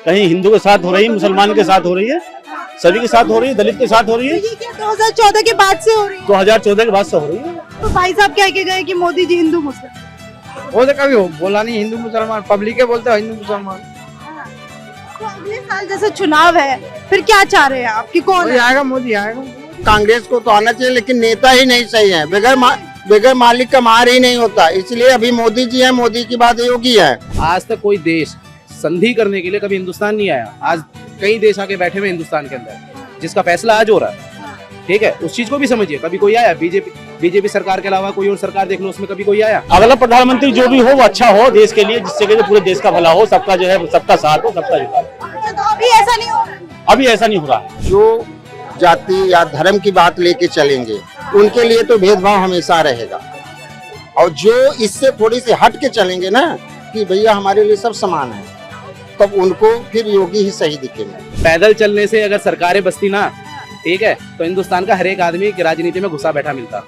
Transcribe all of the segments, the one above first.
कहीं हिंदू के साथ हो रही है, मुसलमान के साथ हो रही है, सभी के साथ हो रही है, दलित के साथ हो रही है। ये क्या 2014 के बाद से हो रही है? 2014 के बाद से हो रही है। तो भाई साहब कह के गए कि मोदी जी हिंदू मुस्लिम। वो तो कभी बोला नहीं हिंदू मुसलमान, पब्लिक है बोलते हैं हिंदू मुसलमान। तो अगले साल जैसे चुनाव है, फिर क्या चाह रहे हैं आप कि कौन मोदी आएगा, मोदी आएगा। कांग्रेस को तो आना चाहिए, लेकिन नेता ही नहीं सही है। बगैर मालिक का मार ही नहीं होता, इसलिए अभी मोदी जी है, मोदी की बात योगी है। आज तक कोई देश संधि करने के लिए कभी हिंदुस्तान नहीं आया। आज कई देश आके बैठे हुए हिंदुस्तान के अंदर, जिसका फैसला आज हो रहा है। ठीक है, उस चीज को भी समझिए। कभी कोई आया बीजेपी सरकार के अलावा कोई और सरकार देख लो, उसमें कभी कोई आया? अगला प्रधानमंत्री जो भी हो वो अच्छा हो देश के लिए, जिससे कि पूरे देश का भला हो, सबका जो है सबका साथ हो, सबका विकास। तो अभी ऐसा नहीं हो रहा। अभी ऐसा नहीं हो रहा। जो जाति या धर्म की बात लेके चलेंगे उनके लिए तो भेदभाव हमेशा रहेगा, और जो इससे थोड़ी सी हट के चलेंगे ना कि भैया हमारे लिए सब समान है, तब उनको फिर योगी ही सही दिखेंगे। पैदल चलने से अगर सरकारें बसती ना, ठीक है, तो हिंदुस्तान का हर एक आदमी राजनीति में घुसा बैठा मिलता।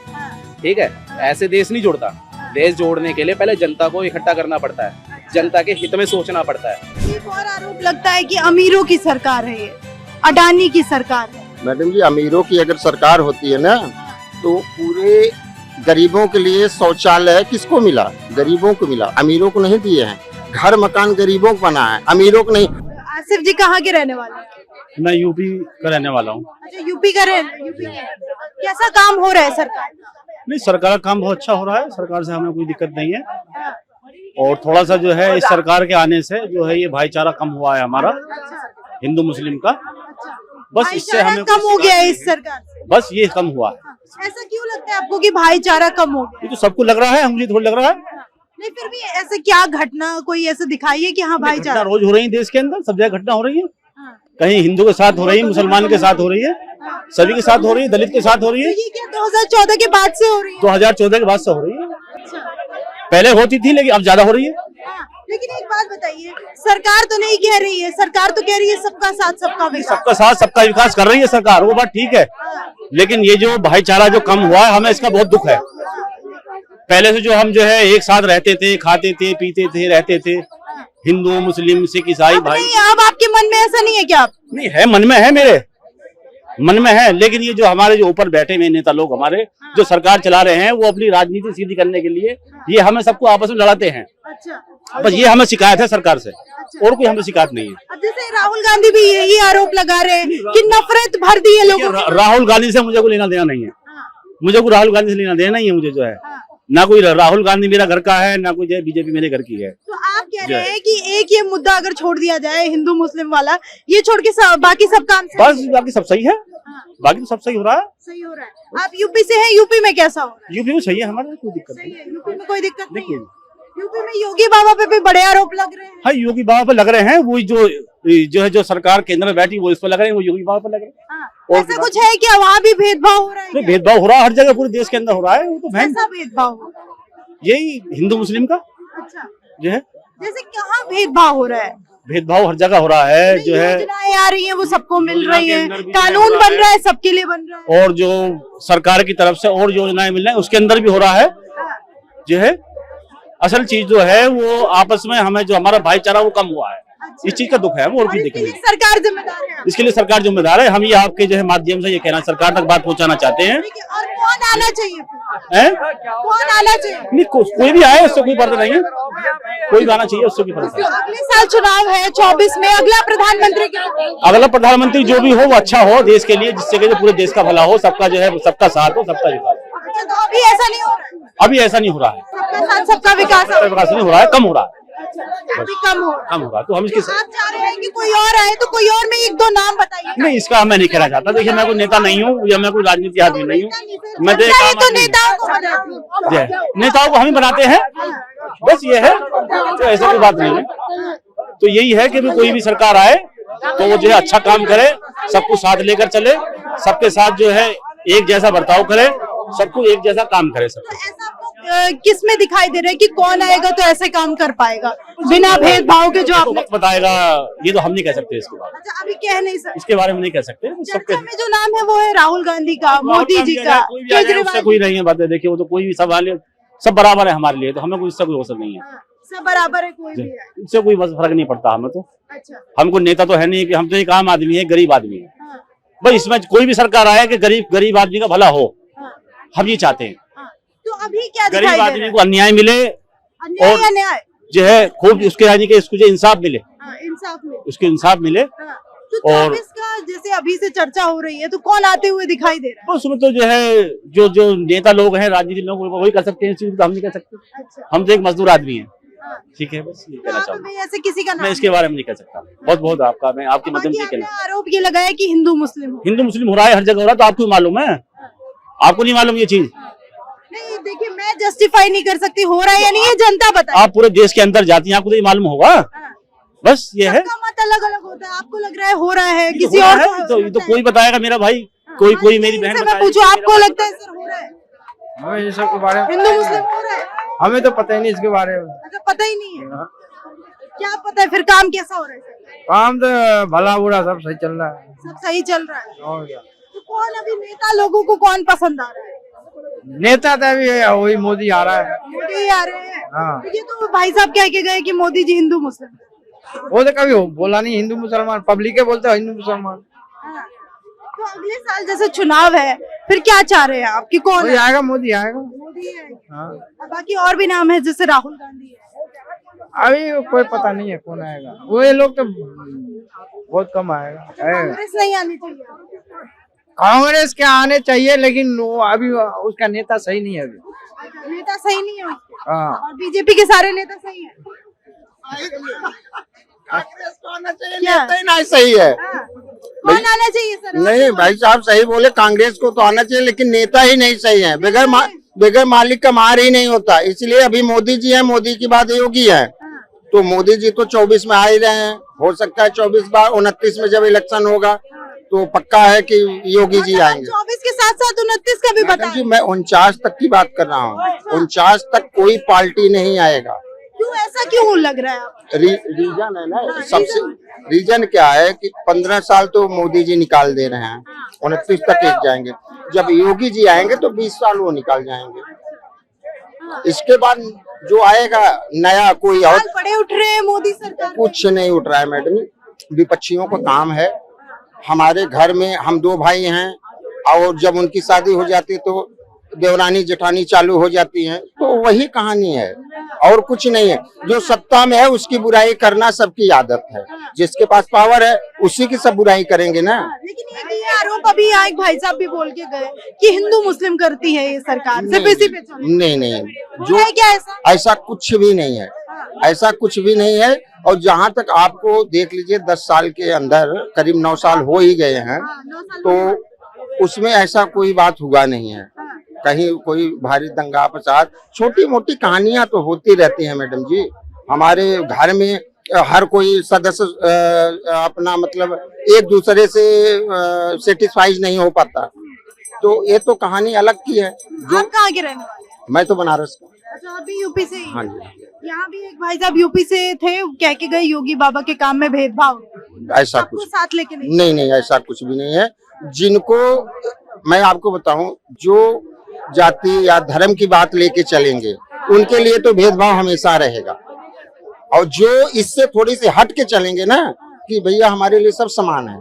ठीक है, ऐसे देश नहीं जोड़ता। देश जोड़ने के लिए पहले जनता को इकट्ठा करना पड़ता है, जनता के हित में सोचना पड़ता है। एक और आरोप लगता है कि अमीरों की सरकार है ये, अडानी की सरकार है। मैडम जी, अमीरों की अगर सरकार होती है ना तो पूरे गरीबों के लिए शौचालय किसको मिला? गरीबों को मिला, अमीरों को नहीं दिए हैं। घर मकान गरीबों को बना है, अमीरों को नहीं। आसिफ जी कहाँ के रहने वाले हैं? मैं यूपी का रहने वाला हूँ। अच्छा, यूपी का यूपी के। कैसा काम हो रहा है सरकार? नहीं, सरकार का काम बहुत अच्छा हो रहा है, सरकार से हमें कोई दिक्कत नहीं है। और थोड़ा सा जो है इस सरकार के आने से जो है ये भाईचारा कम हुआ है हमारा हिंदू मुस्लिम का। बस इससे हमें कम हो गया है इस सरकार से। बस ये कम हुआ है। ऐसा क्यों लगता है आपको कि भाईचारा कम हो गया? ये तो सबको लग रहा है, मुझे थोड़ी लग रहा है। नहीं, फिर भी ऐसे क्या घटना कोई ऐसे दिखाइए कि हाँ घटना भाईचारा। रोज हो रही है देश के अंदर, सब जगह घटना हो रही है। कहीं हिंदू के साथ हो रही है, मुसलमान के साथ हो रही है, सभी के साथ हो रही है, दलित के साथ हो रही है। ये क्या 2014 के बाद से हो रही है? 2014 के बाद से हो रही है। पहले होती थी लेकिन अब ज्यादा हो रही है। लेकिन एक बात बताइए, सरकार तो नहीं कह रही है, सरकार तो कह रही है सबका साथ सबका विकास। सबका साथ सबका विकास कर रही है सरकार, वो बात ठीक है, लेकिन ये जो भाईचारा जो कम हुआ है, हमें इसका बहुत दुख है। पहले से जो हम जो है एक साथ रहते थे, खाते थे, पीते थे, रहते थे, हिंदू मुस्लिम सिख ईसाई भाई। अब आपके मन में ऐसा नहीं है क्या? आप नहीं है, मन में है, मेरे मन में है, लेकिन ये जो हमारे जो ऊपर बैठे हुए नेता लोग हमारे जो सरकार चला रहे हैं, वो अपनी राजनीति सीधी करने के लिए ये हमें सबको आपस में लड़ाते हैं। अच्छा, बस ये हमें शिकायत है सरकार से, और कोई हमें शिकायत नहीं है। अब जैसे राहुल गांधी भी यही आरोप लगा रहे हैं कि नफरत भर दी है लोगों को। राहुल गांधी से मुझे कोई लेना देना नहीं है, मुझे कोई राहुल गांधी से लेना देना नहीं है। मुझे जो है ना कोई राहुल गांधी मेरा घर का है, ना कोई बीजेपी मेरे घर की है। तो आप कह रहे हैं कि एक ये मुद्दा अगर छोड़ दिया जाए हिंदू मुस्लिम वाला, ये छोड़ के बाकी सब काम बस बाकी सब सही है, बाकी तो सब सही हो रहा है। सही हो रहा है। आप यूपी से हैं, यूपी में कैसा हो रहा है? यूपी में सही है, हमारे कोई दिक्कत सही नहीं है, यूपी में कोई दिक्कत नहीं है। है। यूपी में योगी बाबा पे भी बड़े आरोप लग रहे हैं। हाँ, योगी बाबा पे लग रहे हैं, वो जो है जो सरकार केंद्र में बैठी वो इस पर लग रहे हैं, वो योगी बाबा पे लग रहे हैं। और ऐसा कुछ है क्या? वहाँ भी भेदभाव हो रहा है क्या? भेदभाव हो रहा है, हर जगह पूरे देश के अंदर हो रहा है। वो तो कैसा भेदभाव हो रहा है? यही हिंदू मुस्लिम का अच्छा, जो है जैसे कहाँ भेदभाव हो रहा है? भेदभाव हर जगह हो रहा है। जो है योजनाएं आ रही हैं वो सबको मिल रही के है, अंदर भी कानून हो रहा बन रहा है, सबके लिए बन रहा है। और जो सरकार की तरफ से और योजनाएं मिल रही हैं उसके अंदर भी हो रहा है। जो है असल चीज जो है वो आपस में हमें जो हमारा भाईचारा वो कम हुआ है, इस चीज का दुख है, वो और भी दिक्कत नहीं। सरकार जिम्मेदार है। इसके लिए सरकार जिम्मेदार है। हम ये आपके जो है माध्यम से ये कहना सरकार तक बात पहुंचाना चाहते हैं। और कौन आना चाहिए फिर? हैं? कौन आना चाहिए? नहीं, कोई भी आए उससे कोई फर्क नहीं है, कोई भी आना चाहिए उससे कोई फर्क नहीं है। अगले साल चुनाव है 24 में, अगला प्रधानमंत्री अगला प्रधानमंत्री जो भी हो वो अच्छा हो देश के लिए, जिससे कि पूरे देश का भला हो, सबका जो है सबका साथ हो, सबका विकास। तो अभी ऐसा नहीं हो रहा है। अभी ऐसा नहीं हो रहा है, सबका साथ सबका विकास सबका विकास नहीं हो रहा है, कम हो रहा है, अभी कम हो रहा है। कम हो रहा है। तो हम इसके आप चाह रहे हैं कि कोई और आए, तो कोई और में एक दो नाम बताइए। नहीं, इसका मैं नहीं कहना चाहता। देखिए, मैं कोई नेता नहीं हूँ या मैं कोई राजनीति आदमी नहीं हूँ। मैं तो एक अच्छा, ये आम तो आदमी हूँ। नेताओं को बनाते हैं। जय, नेताओं को हम ही बनाते हैं, बस ये है, तो ऐसा कोई बात नहीं है। तो यही है कि कोई भी सरकार आए तो वो जो है अच्छा काम करे, सबको साथ लेकर चले, सबके साथ जो है एक जैसा बर्ताव करे, सबको एक जैसा काम करे। सब ऐसा आपको किस में दिखाई दे रहा है कि कौन आएगा तो ऐसे काम कर पाएगा बिना भेदभाव के? जो आपको आपने वक्त बताएगा, ये तो हम नहीं कह सकते इसके बारे में। अच्छा, अभी कह नहीं सकते। इसके बारे में नहीं कह सकते। चर्चा में जो नाम है वो है राहुल गांधी का, मोदी जी का, कोई भी आ जाए, उससे कोई नहीं है बात है। देखिए, वो तो कोई भी सवाल है, सब बराबर है हमारे लिए, तो हमें कोई इससे कोई अवसर नहीं है। सब बराबर है, कोई भी है। इससे कोई बस फर्क नहीं पड़ता हमें तो। अच्छा। हमको नेता तो है नहीं कि हम तो एक आम आदमी है, गरीब आदमी है। हाँ, भाई इसमें कोई भी सरकार आए कि गरीब आदमी का भला हो, हाँ, हम ये चाहते हैं। हाँ। तो अभी क्या गरीब दिखाई दे आदमी रहा को अन्याय मिले है? अन्याय और या न्याय? जो है खूब उसके यानी कि इसको जो इंसाफ मिले, हाँ, इंसाफ में। उसको इंसाफ मिले। हाँ। तो और- 24 का जैसे अभी से चर्चा हो रही है, तो कौन आते हुए दिखाई दे रहा है? उसमें तो जो है जो नेता लोग हैं, राजनीतिक लोग, वही कर सकते हैं, इस चीज को हम नहीं कर सकते। अच्छा। हम तो एक मजदूर आदमी हैं। हाँ। ठीक है, बस ये तो कहना आप चाहूंगा। अभी ऐसे किसी का मैं नाम इसके बारे में नहीं कह सकता। बहुत बहुत आपका, मैं आपके माध्यम बाकी से आपने कहना, आरोप ये लगाया कि हिंदू मुस्लिम हो। हिंदू मुस्लिम हो रहा है, हर जगह हो रहा है, तो आपको मालूम है? आपको नहीं मालूम ये चीज? नहीं देखिए, मैं जस्टिफाई नहीं कर सकती हो रहा है या नहीं, ये जनता बताए। आप पूरे देश के अंदर जाती हैं, आपको तो ये मालूम होगा। हाँ। बस ये है। सबका मत अलग अलग होता है, आपको लग रहा है हो रहा है, ये तो किसी हो रहा और है, को तो ये तो लगता है। कोई बताएगा मेरा भाई, हाँ, कोई मेरी बहन इनसे मैं बताएगी। पूछूं, आपको लगता है सर हो रहा है हमें ये सब के बारे में हिंदू मुस्लिम हो रहा है? हमें तो पता ही नहीं इसके बारे में। अच्छा, पता ही नहीं है। क्या पता है फिर काम कैसा हो रहा है? काम तो भला बुरा सब सही चल रहा है। सब सही चल रहा है। और क्या, तो कौन अभी नेता लोगों को कौन पसंद आ रहा है? नेता तो अभी वही मोदी आ रहा है। मोदी आ रहे हैं। हाँ। तो ये तो भाई साहब कह के गए कि मोदी जी हिंदू मुस्लिम। वो तो कभी बोला नहीं हिंदू मुसलमान, पब्लिक बोलते हिंदू मुसलमान। हाँ। तो अगले साल जैसे चुनाव है, फिर क्या चाह रहे हैं आप कि कौन वही है? आएगा, मोदी आएगा। मोदी है। हाँ, और बाकी और भी नाम है, जैसे राहुल गांधी है। अभी कोई पता नहीं है कौन आएगा। वो ये लोग तो बहुत कम आएगा। कांग्रेस नहीं आनी चाहिए। कांग्रेस के आने चाहिए, लेकिन वो अभी उसका नेता सही नहीं है अभी। अच्छा, नेता सही नहीं है उसके। हाँ, और बीजेपी के सारे नेता सही है। कांग्रेस को आना चाहिए, क्या? नेता ही नहीं सही है। हाँ। कौन आना चाहिए सर? नहीं भाई साहब सही बोले, कांग्रेस को तो आना चाहिए, लेकिन नेता ही नहीं सही है। बगैर मालिक का मार ही नहीं होता। इसलिए अभी मोदी जी है, मोदी की बाद योगी है। हाँ। तो मोदी जी तो 24 में आ ही रहे हैं, हो सकता है 24 बार 29 में जब इलेक्शन होगा तो पक्का है कि योगी जी आएंगे। 24 के साथ साथ 29 का भी मैडम बता। जी मैं 49 तक की बात कर रहा हूँ। 49 तक कोई पार्टी नहीं आएगा। क्यों ऐसा क्यों लग रहा है आपको? रीजन है ना, सबसे रीजन क्या है कि 15 साल तो मोदी जी निकाल दे रहे हैं, 29 तक एक जाएंगे। जब योगी जी आएंगे तो 20 साल वो निकाल जाएंगे। इसके बाद जो आएगा नया कोई और, साल पड़े उठ रहे हैं मोदी सरकार। कुछ नहीं उठ रहा है मैडम। विपक्षियों का काम है। हमारे घर में हम 2 भाई हैं, और जब उनकी शादी हो जाती है तो देवरानी जेठानी चालू हो जाती हैं, तो वही कहानी है और कुछ नहीं है। जो सत्ता में है उसकी बुराई करना सबकी आदत है। जिसके पास पावर है उसी की सब बुराई करेंगे ना। लेकिन ये आरोप अभी यहाँ एक भाई साहब भी बोल के गए कि हिंदू मुस्लिम करती है ये सरकार, सिर्फ इसी पे चल नहीं, जो है क्या ऐसा? ऐसा कुछ भी नहीं है। ऐसा कुछ भी नहीं है। और जहाँ तक आपको देख लीजिए 10 साल के अंदर करीब 9 साल हो ही गए हैं, 9 साल तो उसमें ऐसा कोई बात हुआ नहीं है। कहीं कोई भारी दंगा फसाद, छोटी मोटी कहानियां तो होती रहती हैं मैडम जी। हमारे घर में हर कोई सदस्य अपना मतलब एक दूसरे से सेटिस्फाइज नहीं हो पाता। तो ये तो कहानी अलग की है। जो आप कहाँ के रहने वाले हैं? मैं तो बनारस का। अच्छा, आप भी यूपी से ही? हाँ जी। यहाँ भी एक भाई साहब यूपी से थे, कह के गए योगी बाबा के काम में भेदभाव, ऐसा सबको कुछ साथ लेके नहीं। नहीं, ऐसा कुछ भी नहीं है। जिनको मैं आपको बताऊं, जो जाति या धर्म की बात लेके चलेंगे उनके लिए तो भेदभाव हमेशा रहेगा। और जो इससे थोड़ी सी हट के चलेंगे ना कि भैया हमारे लिए सब समान है,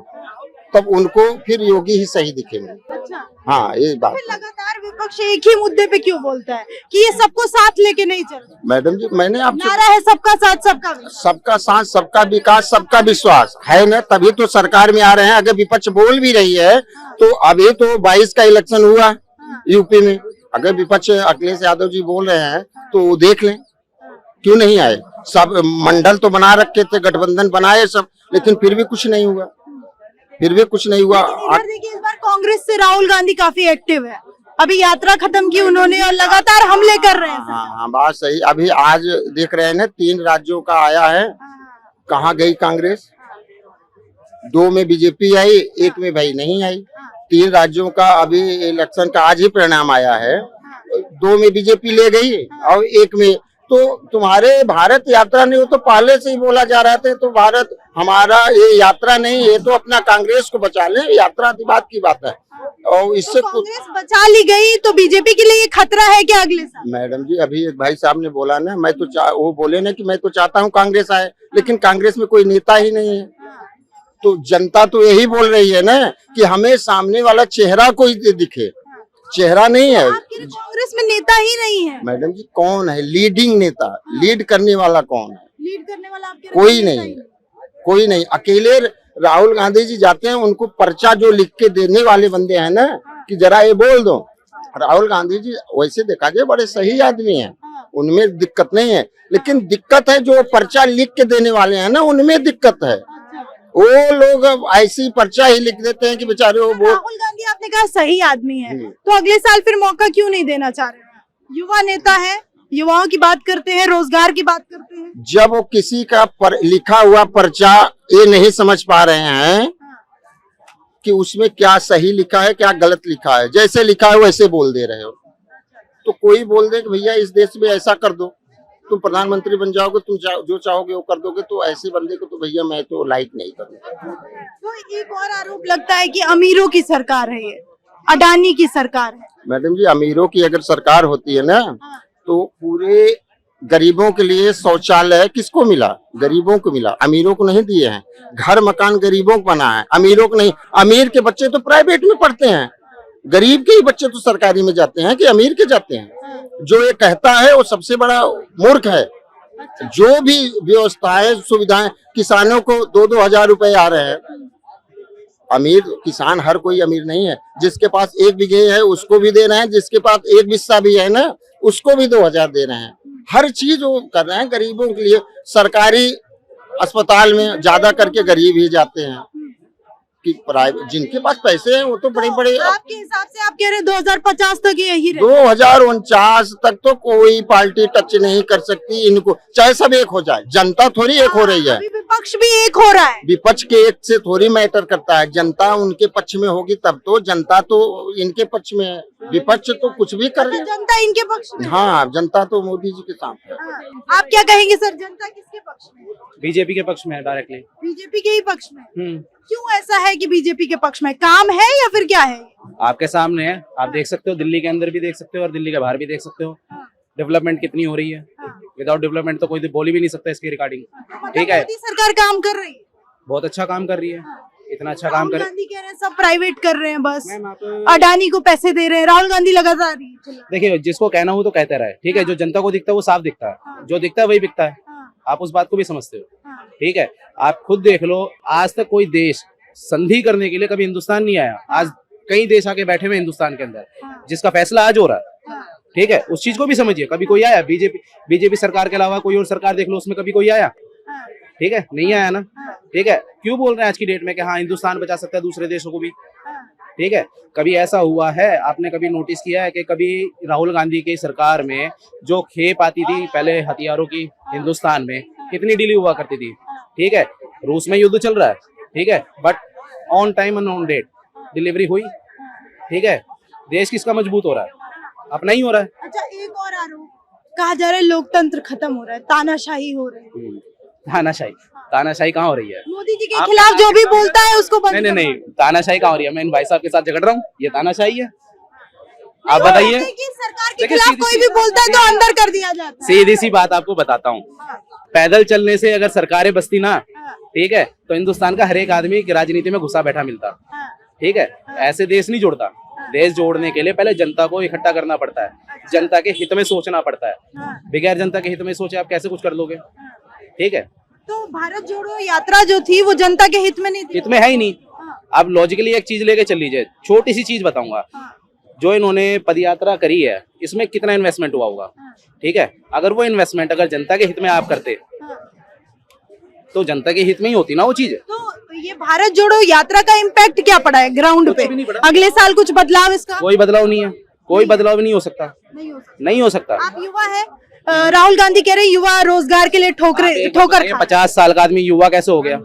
तब उनको फिर योगी ही सही दिखेंगे। अच्छा, हाँ, ये बात फिर लगातार विपक्ष एक ही मुद्दे पे क्यों बोलता है कि ये सबको साथ लेके नहीं चल रहा? मैडम जी, मैंने आपसे नारा है सबका साथ सबका विकास। सबका साथ, सबका विकास, सबका विश्वास है ना, तभी तो सरकार में आ रहे हैं। अगर विपक्ष बोल भी रही है तो अभी तो 22 का इलेक्शन हुआ यूपी में। अगर विपक्ष अखिलेश यादव जी बोल रहे हैं तो वो देख लें, क्यों नहीं आए। सब मंडल तो बना रखे थे, गठबंधन बनाए सब, लेकिन फिर भी कुछ नहीं हुआ। इधर देखिए, इस बार कांग्रेस से राहुल गांधी काफी एक्टिव है। अभी यात्रा खत्म की उन्होंने और लगातार हमले कर रहे हैं। हाँ, बात सही। अभी आज देख रहे हैं ना, 3 राज्यों का आया है। कहाँ गई कांग्रेस? 2 में बीजेपी आई, 1 में भाई नहीं आई। 3 राज्यों का अभी इलेक्शन का आज ही परिणाम आया है। 2 में बीजेपी ले गई और 1 में तो तुम्हारे भारत यात्रा नहीं हो, तो पहले से ही बोला जा रहा था। तो भारत हमारा ये यात्रा नहीं, ये तो अपना कांग्रेस को बचा ले, यात्रा की बात है। और इससे तो कांग्रेस बचा ली गई तो बीजेपी के लिए ये खतरा है क्या अगले साल? मैडम जी, अभी एक भाई साहब ने बोला ना, मैं तो वो बोले ना कि मैं तो चाहता हूँ कांग्रेस आए, लेकिन कांग्रेस में कोई नेता ही नहीं है। तो जनता तो यही बोल रही है ना कि हमें सामने वाला चेहरा कोई दिखे, चेहरा नहीं है। आपके लिए कांग्रेस में नेता ही नहीं है। मैडम जी, कौन है लीडिंग नेता? लीड करने वाला कौन है? लीड करने वाला आपके कोई नहीं, कोई नहीं। अकेले राहुल गांधी जी जाते हैं, उनको पर्चा जो लिख के देने वाले बंदे हैं ना कि जरा ये बोल दो। राहुल गांधी जी वैसे देखा जाए बड़े सही आदमी हैं, उनमें दिक्कत नहीं है, लेकिन दिक्कत है जो पर्चा लिख के देने वाले हैं ना, उनमें दिक्कत है। वो लोग ऐसी पर्चा ही लिख देते हैं कि बेचारे वो राहुल गांधी आपने कहा सही आदमी है, तो अगले साल फिर मौका क्यों नहीं देना चाह रहे हैं? युवा नेता है, युवाओं की बात करते हैं, रोजगार की बात करते हैं। जब वो किसी का लिखा हुआ पर्चा ये नहीं समझ पा रहे हैं कि उसमें क्या सही लिखा है क्या गलत लिखा है, जैसे लिखा है वैसे बोल दे रहे हो, तो कोई बोल दे कि भैया इस देश में ऐसा कर दो, तुम प्रधानमंत्री बन जाओगे, तुम जो चाहोगे वो कर दोगे, तो ऐसे बंदे को तो भैया मैं तो लाइक नहीं करूँगा। तो एक और आरोप लगता है कि अमीरों की सरकार है ये, अडानी की सरकार है। मैडम जी, अमीरों की अगर सरकार होती है ना तो पूरे गरीबों के लिए शौचालय किसको मिला? गरीबों को मिला, अमीरों को नहीं दिए हैं। घर मकान गरीबों को बना है, अमीरों को नहीं। अमीर के बच्चे तो प्राइवेट में पढ़ते हैं, गरीब के ही बच्चे तो सरकारी में जाते हैं कि अमीर के जाते हैं। जो ये कहता है वो सबसे बड़ा मूर्ख है। जो भी व्यवस्थाएं सुविधाएं, किसानों को 2-2 हजार रुपए आ रहे हैं। अमीर किसान हर कोई अमीर नहीं है, जिसके पास 1 बीघे है उसको भी दे रहे हैं, जिसके पास 1 बिस्सा भी है ना उसको भी 2000 दे रहे हैं। हर चीज वो कर रहे हैं गरीबों के लिए। सरकारी अस्पताल में ज्यादा करके गरीब ही जाते हैं कि प्राइवेट जिनके पास पैसे हैं वो तो बड़े बड़े। आपके हिसाब से आप कह रहे हैं 2050 तक यही रहे? 2049 तक तो कोई पार्टी टच नहीं कर सकती इनको, चाहे सब एक हो जाए। जनता थोड़ी एक हो रही है, अभी विपक्ष भी एक हो रहा है। विपक्ष के एक से थोड़ी मैटर करता है। जनता उनके पक्ष में होगी तब तो, जनता तो इनके पक्ष में है, विपक्ष तो कुछ भी कर रही है। जनता इनके पक्ष में? हाँ, जनता तो मोदी जी के साथ है। आप क्या कहेंगे सर, जनता किसके पक्ष में? बीजेपी के पक्ष में है डायरेक्टली। बीजेपी के ही पक्ष में? क्यों ऐसा है कि बीजेपी के पक्ष में? काम है या फिर क्या है? आपके सामने है, आप देख सकते हो, दिल्ली के अंदर भी देख सकते हो और दिल्ली के बाहर भी देख सकते हो। डेवलपमेंट कितनी हो रही है। विदाउट डेवलपमेंट तो कोई बोल भी नहीं सकता इसकी रिगार्डिंग। ठीक है, मोदी सरकार काम कर रही है, बहुत अच्छा काम कर रही है, इतना अच्छा काम कर। राहुल गांधी कह रहे हैं सब प्राइवेट कर रहे हैं, बस मैम आप अडानी को पैसे दे रहे हैं। राहुल गांधी लगातार देखिए, जिसको कहना हो तो कहते रहे, ठीक है। जो जनता को दिखता है वो साफ दिखता है, जो दिखता है वही बिकता है। आप उस बात को भी समझते हो, ठीक है। आप खुद देख लो, आज तक कोई देश संधि करने के लिए कभी हिंदुस्तान नहीं आया। आज कई देश आके बैठे हुए हिंदुस्तान के अंदर, जिसका फैसला आज हो रहा है, ठीक है। उस चीज को भी समझिए। कभी कोई आया बीजेपी सरकार के अलावा कोई और सरकार देख लो, उसमें कभी कोई आया? ठीक है, नहीं आया ना, ठीक है। क्यों बोल रहे हैं आज की डेट में कि हाँ हिंदुस्तान बचा सकता है दूसरे देशों को भी, ठीक है। कभी ऐसा हुआ है, आपने कभी नोटिस किया है कि कभी राहुल गांधी की सरकार में जो खेप आती थी पहले हथियारों की हिंदुस्तान में, कितनी डिले हुआ करती थी, ठीक है। रूस में युद्ध चल रहा है, ठीक है, but on time and on date delivery हुई, ठीक है। देश किसका मजबूत हो रहा है? अपना ही हो रहा है। अच्छा, एक और आरोप कहा जा रहा है लोकतंत्र खत्म हो रहा है, तानाशाही हो रही है। तानाशाही कहाँ हो रही है? मोदी जी के खिलाफ जो भी बोलता है उसको बंद नहीं, तानाशाही कहाँ हो रही है? मैं इन भाई साहब के साथ झगड़ रहा हूँ, ये तानाशाही है? आप बताइए। सरकार के खिलाफ कोई भी बोलता है तो अंदर कर दिया जाता है। सीधी सी बात आपको बताता हूँ, पैदल चलने से अगर सरकारें बसती ना, ठीक है, तो हिंदुस्तान का हर एक आदमी की राजनीति में घुसा बैठा मिलता, ठीक है। ऐसे देश नहीं जोड़ता। देश जोड़ने के लिए पहले जनता को इकट्ठा करना पड़ता है, जनता के हित में सोचना पड़ता है। बगैर जनता के हित में सोचे आप कैसे कुछ कर लोगे, ठीक है। तो भारत जोड़ो यात्रा जो थी वो जनता के हित में नहीं थी, हित में है ही नहीं। अब लॉजिकली एक चीज लेके चल लीजिए, छोटी सी चीज बताऊंगा। जो इन्होंने पदयात्रा करी है, इसमें कितना इन्वेस्टमेंट हुआ होगा, ठीक है। अगर वो इन्वेस्टमेंट अगर जनता के हित में आप करते तो जनता के हित में ही होती ना वो चीज। तो ये भारत जोड़ो यात्रा का इम्पैक्ट क्या पड़ा है ग्राउंड पे? अगले साल कुछ बदलाव इसका? कोई बदलाव नहीं है, कोई बदलाव नहीं हो सकता, नहीं हो सकता। आप युवा है, राहुल गांधी कह रहे युवा रोजगार के लिए ठोकर 50 साल का आदमी युवा कैसे हो गया?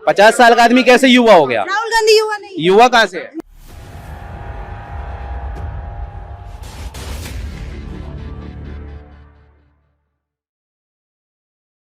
50 साल का आदमी कैसे युवा हो गया? राहुल गांधी युवा नहीं, युवा कहाँ से है?